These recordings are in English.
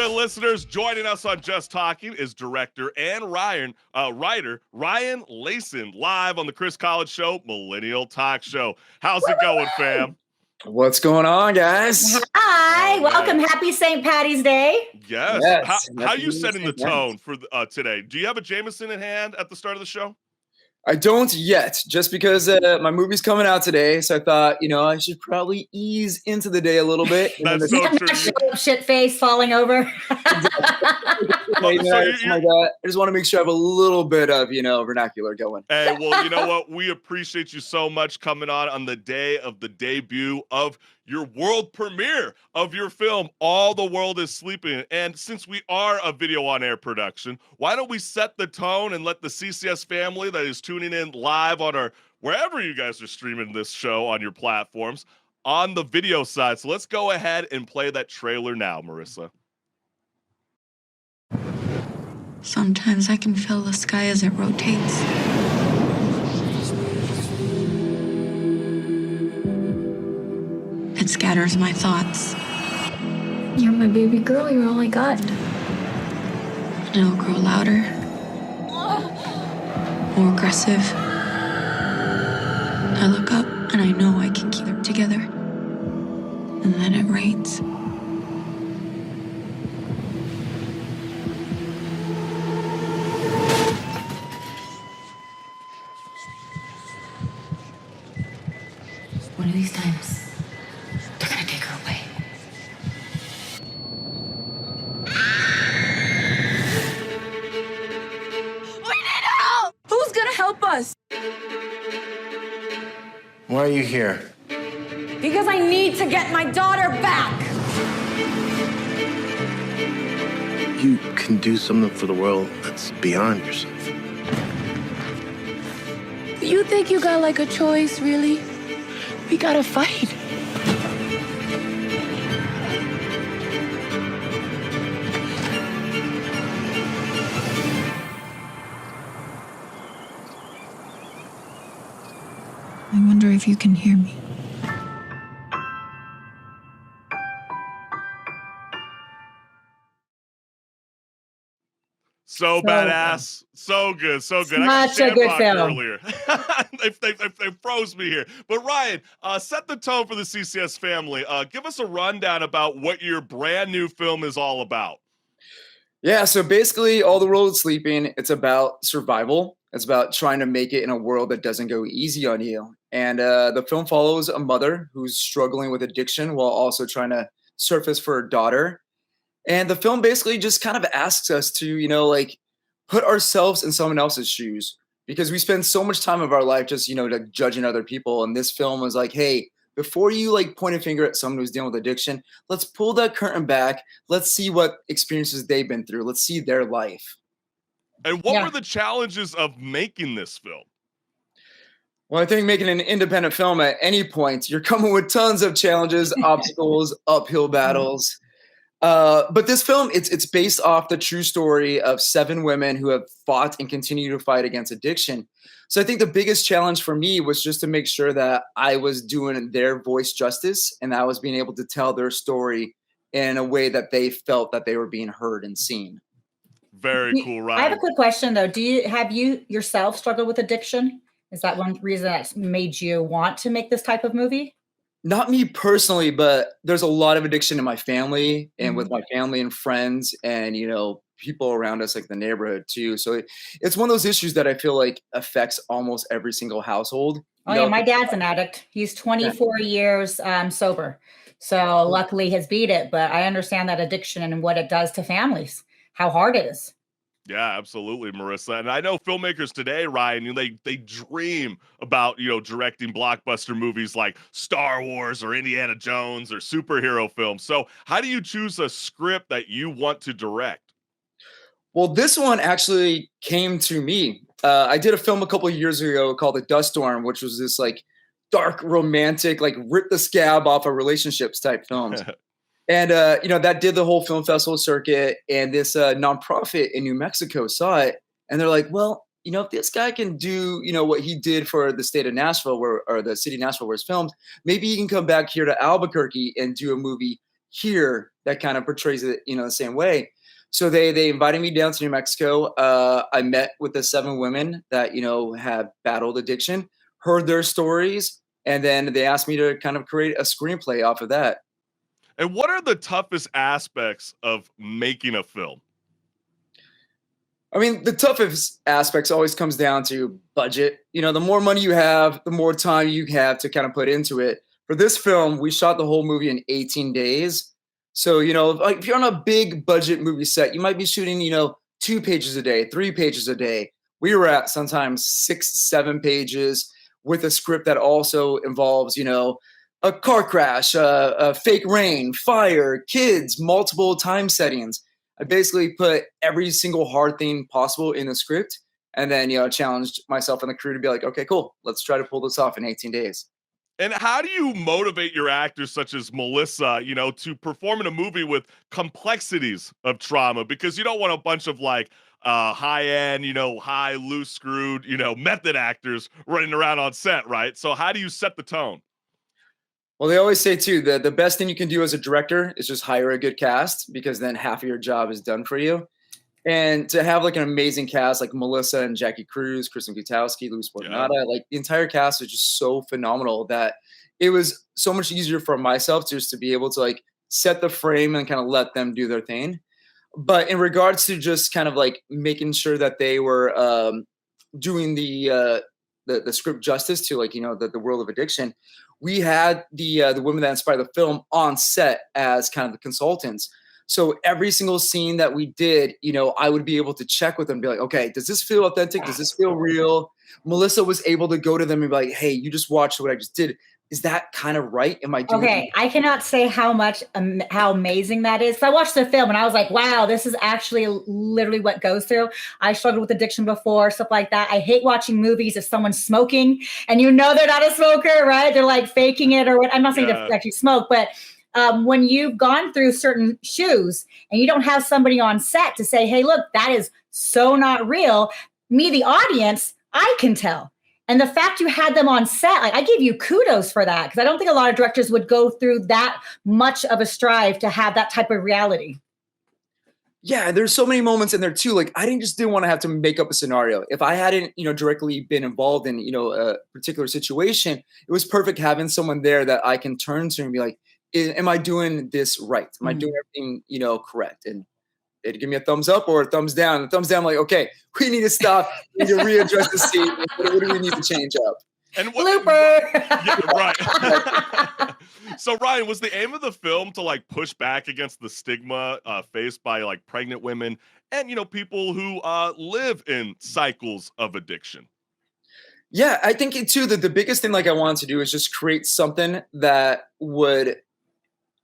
good, listeners? Joining us on Just Talking is director and writer Ryan Lacen, live on the Chris College Show, Millennial Talk Show. How's it going, fam? What's going on, guys? Hi, welcome. Happy St. Patty's Day. Yes. How are you setting the tone for today? Do you have a Jameson in hand at the start of the show? I don't yet, just because my movie's coming out today. So I thought, I should probably ease into the day a little bit. That's so true. Shit face falling over. I just want to make sure I have a little bit of, vernacular going. Hey, well, you know what? We appreciate you so much coming on the day of the debut of your world premiere of your film, All the World is Sleeping. And since we are a video on air production, why don't we set the tone and let the CCS family that is tuning in live on our, wherever you guys are streaming this show on your platforms, on the video side. So let's go ahead and play that trailer now, Marissa. Sometimes I can feel the sky as it rotates. It scatters my thoughts. You're my baby girl, you're all I got. And it'll grow louder, more aggressive. I look up and I know I can keep it together. And then it rains. One of these times, they're gonna take her away. We need help! Who's gonna help us? Why are you here? Because I need to get my daughter back! You can do something for the world that's beyond yourself. You think you got like a choice, really? We gotta fight. I wonder if you can hear me. So badass, so good. Such a good film. Earlier. they froze me here. But Ryan, set the tone for the CCS family. Give us a rundown about what your brand new film is all about. Yeah, so basically, All the World is Sleeping. It's about survival. It's about trying to make it in a world that doesn't go easy on you. And the film follows a mother who's struggling with addiction while also trying to surface for her daughter. And the film basically just kind of asks us to, put ourselves in someone else's shoes, because we spend so much time of our life just, judging other people. And this film was like, hey, before you point a finger at someone who's dealing with addiction, let's pull that curtain back. Let's see what experiences they've been through. Let's see their life. And what were the challenges of making this film? Well, I think making an independent film at any point, you're coming with tons of challenges, obstacles, uphill battles. But this film, it's based off the true story of 7 women who have fought and continue to fight against addiction. So I think the biggest challenge for me was just to make sure that I was doing their voice justice, and I was being able to tell their story in a way that they felt that they were being heard and seen. Very cool, Ryan. I have a quick question though. Have you yourself struggled with addiction? Is that one reason that's made you want to make this type of movie? Not me personally, but there's a lot of addiction in my family and with my family and friends and, people around us, like the neighborhood too. So it's one of those issues that I feel like affects almost every single household. Yeah, my dad's an addict. He's 24 years sober. So luckily he's beat it, but I understand that addiction and what it does to families, how hard it is. Yeah, absolutely, Marissa. And I know filmmakers today, Ryan, they dream about, directing blockbuster movies like Star Wars or Indiana Jones or superhero films. So how do you choose a script that you want to direct? Well, this one actually came to me. I did a film a couple of years ago called The Dust Storm, which was this dark, romantic, rip the scab off of relationships type films. And, that did the whole film festival circuit, and this nonprofit in New Mexico saw it, and they're like, well, if this guy can do, what he did for the state of Nashville or the city of Nashville where it's filmed, maybe he can come back here to Albuquerque and do a movie here that kind of portrays it, the same way. So they invited me down to New Mexico. I met with the 7 women that had battled addiction, heard their stories, and then they asked me to kind of create a screenplay off of that. And what are the toughest aspects of making a film? I mean, the toughest aspects always comes down to budget. The more money you have, the more time you have to kind of put into it. For this film, we shot the whole movie in 18 days. So, like if you're on a big budget movie set, you might be shooting, 2 pages a day, 3 pages a day. We were at sometimes 6, 7 pages with a script that also involves, a car crash, a fake rain, fire, kids, multiple time settings. I basically put every single hard thing possible in the script, and then challenged myself and the crew to be like, okay, cool, let's try to pull this off in 18 days. And how do you motivate your actors, such as Melissa, to perform in a movie with complexities of trauma? Because you don't want a bunch of like high end, high loose screwed, method actors running around on set, right? So how do you set the tone? Well, they always say too that the best thing you can do as a director is just hire a good cast, because then half of your job is done for you. And to have like an amazing cast like Melissa and Jackie Cruz, Kristen Gutowski, Luis Yeah. Bordenada, like the entire cast was just so phenomenal that it was so much easier for myself just to be able to like set the frame and kind of let them do their thing. But in regards to just kind of like making sure that they were doing the script justice to, like, the world of addiction, we had the women that inspired the film on set as kind of the consultants. So every single scene that we did, I would be able to check with them and be like, okay, does this feel authentic? Does this feel real? Melissa was able to go to them and be like, hey, you just watched what I just did. Is that kind of right? Am I doing Okay, I cannot say how amazing that is. So I watched the film and I was like, wow, this is actually literally what goes through. I struggled with addiction before, stuff like that. I hate watching movies if someone's smoking and they're not a smoker, right? They're like faking it or what. I'm not saying they actually smoke, but when you've gone through certain shoes and you don't have somebody on set to say, hey, look, that is so not real. Me, the audience, I can tell. And the fact you had them on set, like, I give you kudos for that, because I don't think a lot of directors would go through that much of a strive to have that type of reality. Yeah, there's so many moments in there too. Like, I didn't want to have to make up a scenario. If I hadn't, directly been involved in, a particular situation, it was perfect having someone there that I can turn to and be like, am I doing this right? Am I doing everything, correct? And they'd give me a thumbs up or a thumbs down. The thumbs down, like, okay, we need to stop. We need to readdress the scene. What do we need to change up? And Blooper. Yeah, right. So Ryan, was the aim of the film to like push back against the stigma faced by like pregnant women and people who live in cycles of addiction? Yeah, I think too that the biggest thing like I wanted to do is just create something that would,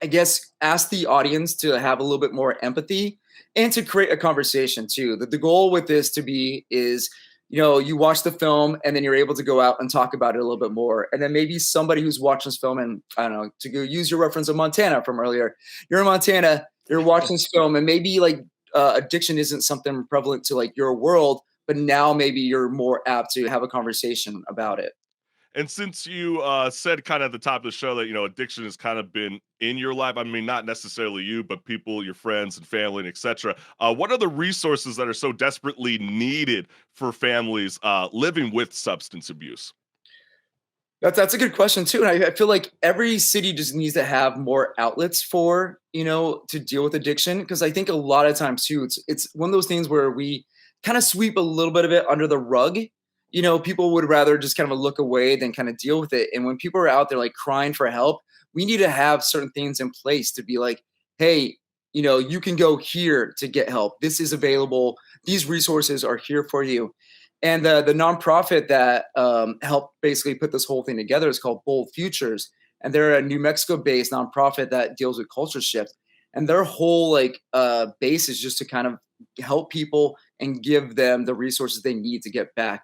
I guess, ask the audience to have a little bit more empathy and to create a conversation too. The goal with this to be is, you watch the film and then you're able to go out and talk about it a little bit more. And then maybe somebody who's watching this film, and I don't know, to go use your reference of Montana from earlier, you're in Montana, you're watching this film, and maybe like addiction isn't something prevalent to like your world, but now maybe you're more apt to have a conversation about it. And since you said kind of at the top of the show that, addiction has kind of been in your life, I mean, not necessarily you, but people, your friends and family, and et cetera. What are the resources that are so desperately needed for families living with substance abuse? That's a good question too. And I feel like every city just needs to have more outlets for, to deal with addiction. Because I think a lot of times too, it's one of those things where we kind of sweep a little bit of it under the rug. People would rather just kind of look away than kind of deal with it. And when people are out there like crying for help, we need to have certain things in place to be like, hey, you can go here to get help. This is available. These resources are here for you. And the nonprofit that helped basically put this whole thing together is called Bold Futures. And they're a New Mexico-based nonprofit that deals with culture shift. And their whole base is just to kind of help people and give them the resources they need to get back,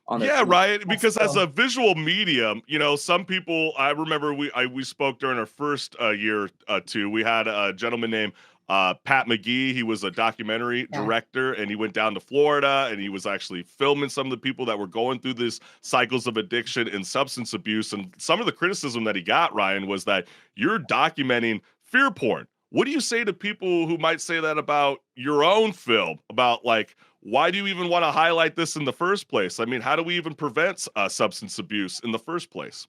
on their Yeah, feet. right. Because as a visual medium, some people. I remember we spoke during our first year two. We had a gentleman named Pat McGee. He was a documentary director, and he went down to Florida, and he was actually filming some of the people that were going through this cycles of addiction and substance abuse. And some of the criticism that he got, Ryan, was that you're documenting fear porn. What do you say to people who might say that about your own film? About like, why do you even want to highlight this in the first place? I mean, how do we even prevent substance abuse in the first place?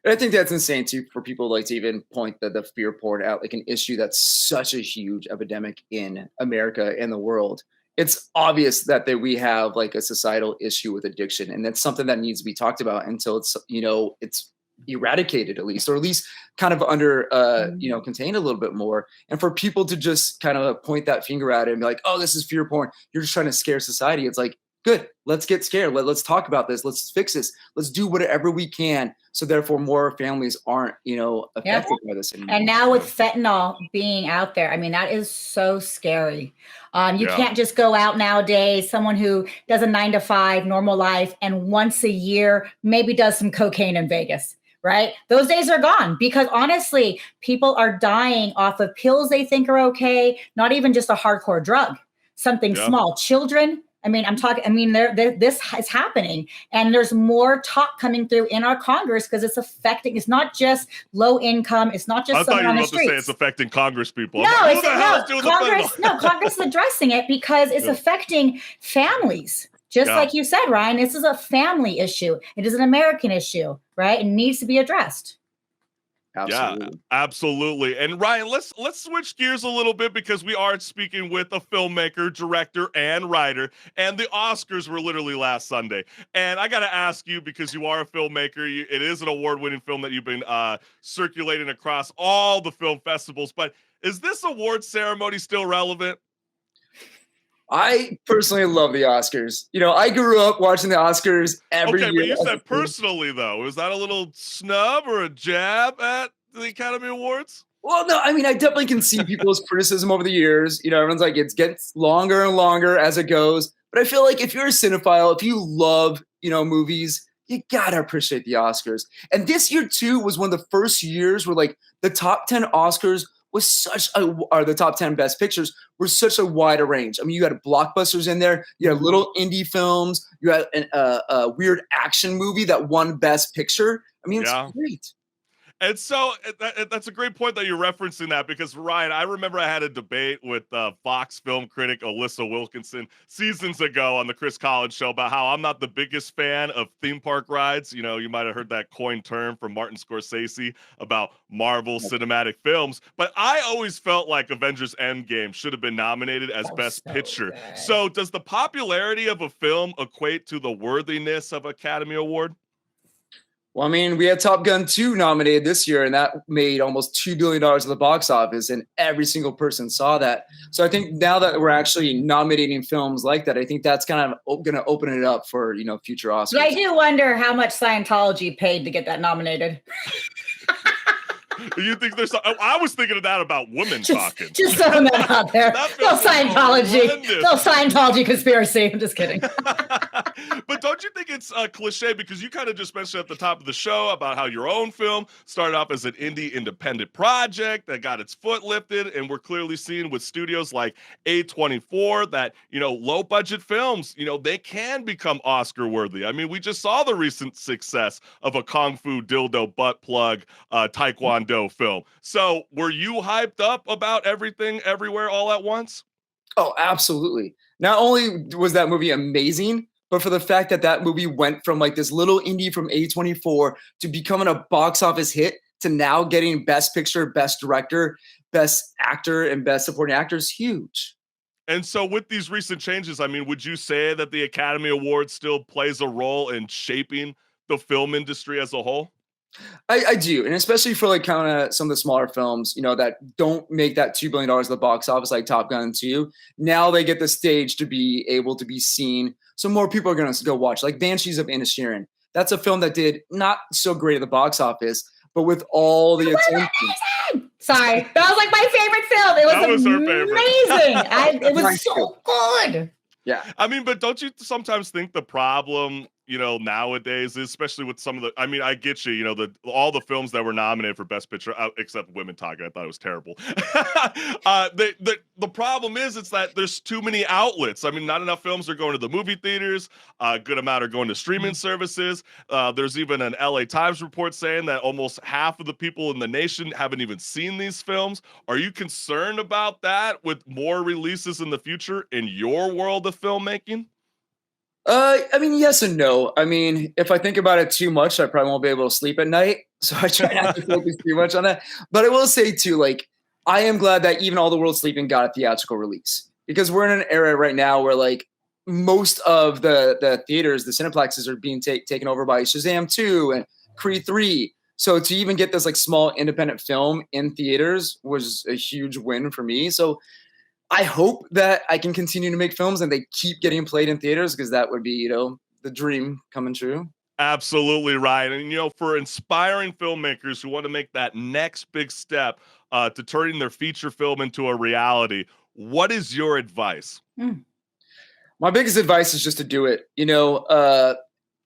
I think that's insane too for people like to even point the fear porn out, like an issue that's such a huge epidemic in America and the world. It's obvious that we have like a societal issue with addiction, and that's something that needs to be talked about until it's eradicated, at least, or at least kind of under contained a little bit more. And for people to just kind of point that finger at it and be like, oh, this is fear porn, you're just trying to scare society. It's like, good, let's get scared. Let's talk about this. Let's fix this. Let's do whatever we can. So therefore more families aren't, affected by this anymore. And now with fentanyl being out there, I mean, that is so scary. You can't just go out nowadays, someone who does a 9-to-5 normal life and once a year maybe does some cocaine in Vegas. Right? Those days are gone because honestly, people are dying off of pills they think are okay, not even just a hardcore drug, something small. Children, this is happening, and there's more talk coming through in our Congress because it's affecting. It's not just low income. It's not just. I thought you were about to say it's affecting Congress people. Congress is addressing it because it's affecting families. Just like you said, Ryan, this is a family issue. It is an American issue, right? It needs to be addressed. Absolutely. Yeah, absolutely. And Ryan, let's switch gears a little bit because we are speaking with a filmmaker, director, and writer. And the Oscars were literally last Sunday. And I got to ask you, because you are a filmmaker, it is an award-winning film that you've been circulating across all the film festivals. But is this award ceremony still relevant? I personally love the Oscars. I grew up watching the Oscars every year. Okay, but you said personally, though. Was that a little snub or a jab at the Academy Awards? Well, no, I definitely can see people's criticism over the years. Everyone's like, it gets longer and longer as it goes. But I feel like if you're a cinephile, if you love, movies, you gotta appreciate the Oscars. And this year, too, was one of the first years where, like, the top 10 Oscars was the top 10 best pictures were such a wider range. You had blockbusters in there. You had little indie films. You had a weird action movie that won best picture. It's great. And so that's a great point that you're referencing that, because Ryan, I remember I had a debate with Fox film critic Alyssa Wilkinson seasons ago on the Chris Collins Show about how I'm not the biggest fan of theme park rides. You might have heard that coined term from Martin Scorsese about Marvel cinematic films, but I always felt like Avengers Endgame should have been nominated as Best Picture. Good. So does the popularity of a film equate to the worthiness of Academy Award? Well, we had Top Gun 2 nominated this year, and that made almost $2 billion at the box office, and every single person saw that. So I think now that we're actually nominating films like that, I think that's kind of going to open it up for, future Oscars. Yeah, I do wonder how much Scientology paid to get that nominated. You think there's? I was thinking of that about women talking. Just throwing that out there. No Scientology conspiracy. I'm just kidding. But don't you think it's a cliche, because you kind of just mentioned at the top of the show about how your own film started off as an indie independent project that got its foot lifted, and we're clearly seeing with studios like A24 that low budget films they can become Oscar worthy. We just saw the recent success of a kung fu dildo butt plug taekwondo film. So were you hyped up about Everything Everywhere All at Once? Oh, absolutely. Not only was that movie amazing, but for the fact that movie went from like this little indie from A24 to becoming a box office hit to now getting Best Picture, Best Director, Best Actor, and Best Supporting Actor is huge. And so with these recent changes, would you say that the Academy Award still plays a role in shaping the film industry as a whole? I do, and especially for like kind of some of the smaller films, that don't make that $2 billion at the box office, like Top Gun 2. Now they get the stage to be able to be seen, so more people are going to go watch. Like Banshees of Inisherin, that's a film that did not so great at the box office, but with all the attention. Sorry, that was like my favorite film. It was amazing. It was so good. Yeah. But don't you sometimes think the problem, nowadays, especially with some of the, I mean, I get you, all the films that were nominated for Best Picture, except Women Talking, I thought it was terrible. The problem is, it's that there's too many outlets. I mean, not enough films are going to the movie theaters. A good amount are going to streaming services. There's even an LA Times report saying that almost half of the people in the nation haven't even seen these films. Are you concerned about that with more releases in the future in your world of filmmaking? I mean, yes and no. I mean, if I think about it too much, I probably won't be able to sleep at night. So I try not to focus too much on that. But I will say too, like, I am glad that even All the World Sleeping got a theatrical release, because we're in an era right now where like most of the theaters, the cineplexes are being taken over by Shazam 2 and Creed 3. So to even get this like small independent film in theaters was a huge win for me. So I hope that I can continue to make films and they keep getting played in theaters, because that would be, the dream coming true. Absolutely, Ryan. And, for inspiring filmmakers who want to make that next big step to turning their feature film into a reality, what is your advice? My biggest advice is just to do it,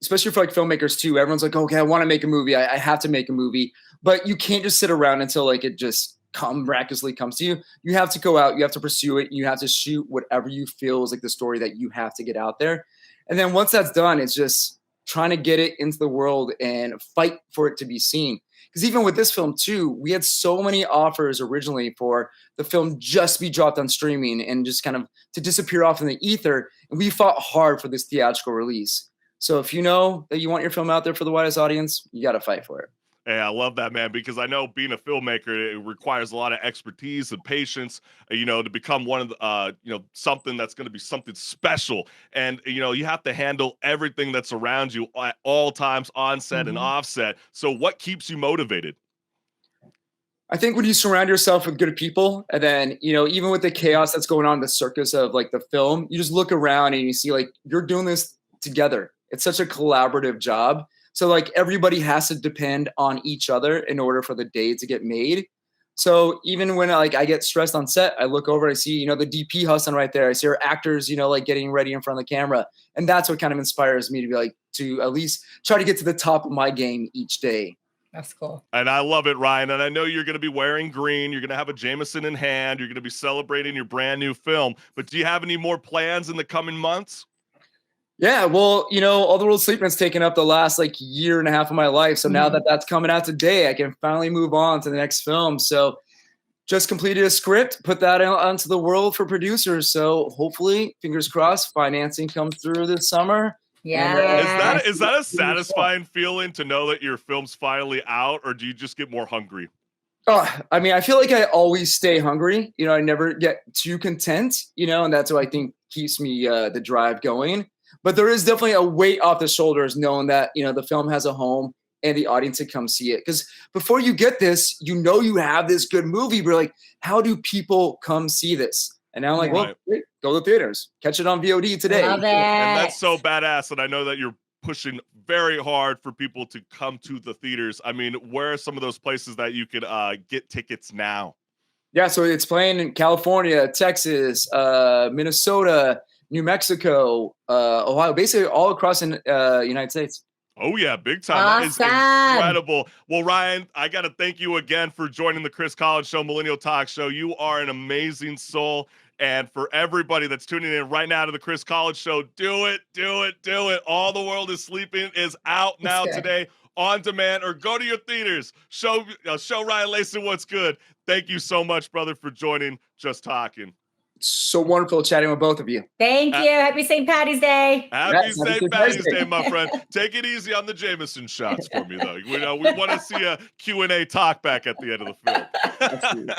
especially for like filmmakers too. Everyone's like, okay, I want to make a movie. I have to make a movie, but you can't just sit around until like it just miraculously comes to you. You have to go out, you have to pursue it. You have to shoot whatever you feel is like the story that you have to get out there. And then once that's done, it's just trying to get it into the world and fight for it to be seen. Because even with this film too, we had so many offers originally for the film just be dropped on streaming and just kind of to disappear off in the ether. And we fought hard for this theatrical release. So if you know that you want your film out there for the widest audience, you got to fight for it. Hey, I love that, man, because I know being a filmmaker, it requires a lot of expertise and patience, to become one of the, something that's going to be something special. And, you have to handle everything that's around you at all times, on set and off set. So what keeps you motivated? I think when you surround yourself with good people, and then, even with the chaos that's going on in the circus of like the film, you just look around and you see like you're doing this together. It's such a collaborative job. So like everybody has to depend on each other in order for the day to get made. So even when I get stressed on set, I look over, I see, the DP hustling right there. I see our actors, like getting ready in front of the camera. And that's what kind of inspires me to be like, to at least try to get to the top of my game each day. That's cool. And I love it, Ryan. And I know you're going to be wearing green. You're going to have a Jameson in hand. You're going to be celebrating your brand new film. But do you have any more plans in the coming months? Yeah, well, All the World Sleeping's taken up the last like year and a half of my life. So now that that's coming out today, I can finally move on to the next film. So just completed a script, put that out onto the world for producers. So hopefully, fingers crossed, financing comes through this summer. Yeah. Is that a satisfying feeling to know that your film's finally out, or do you just get more hungry? I mean, I feel like I always stay hungry. I never get too content, and that's what I think keeps me the drive going. But there is definitely a weight off the shoulders knowing that, the film has a home and the audience to come see it. Because before you get this, you have this good movie. But like, how do people come see this? And now I'm like, well, great, go to the theaters. Catch it on VOD today. Love it. And that's so badass. And I know that you're pushing very hard for people to come to the theaters. I mean, where are some of those places that you could get tickets now? Yeah, so it's playing in California, Texas, Minnesota, New Mexico, Ohio, basically all across the United States. Oh, yeah, big time. Awesome. That is incredible. Well, Ryan, I got to thank you again for joining the Chris Collins Show, Millennial Talk Show. You are an amazing soul. And for everybody that's tuning in right now to the Chris Collins Show, do it, do it, do it. All the World is Sleeping is out now today on demand, or go to your theaters. Show Ryan Lacen what's good. Thank you so much, brother, for joining Just Talking. So wonderful chatting with both of you. Thank you. Happy St. Patty's Day. Happy St. Patty's Day, my friend. Take it easy on the Jameson shots for me, though. We want to see a Q&A talk back at the end of the film.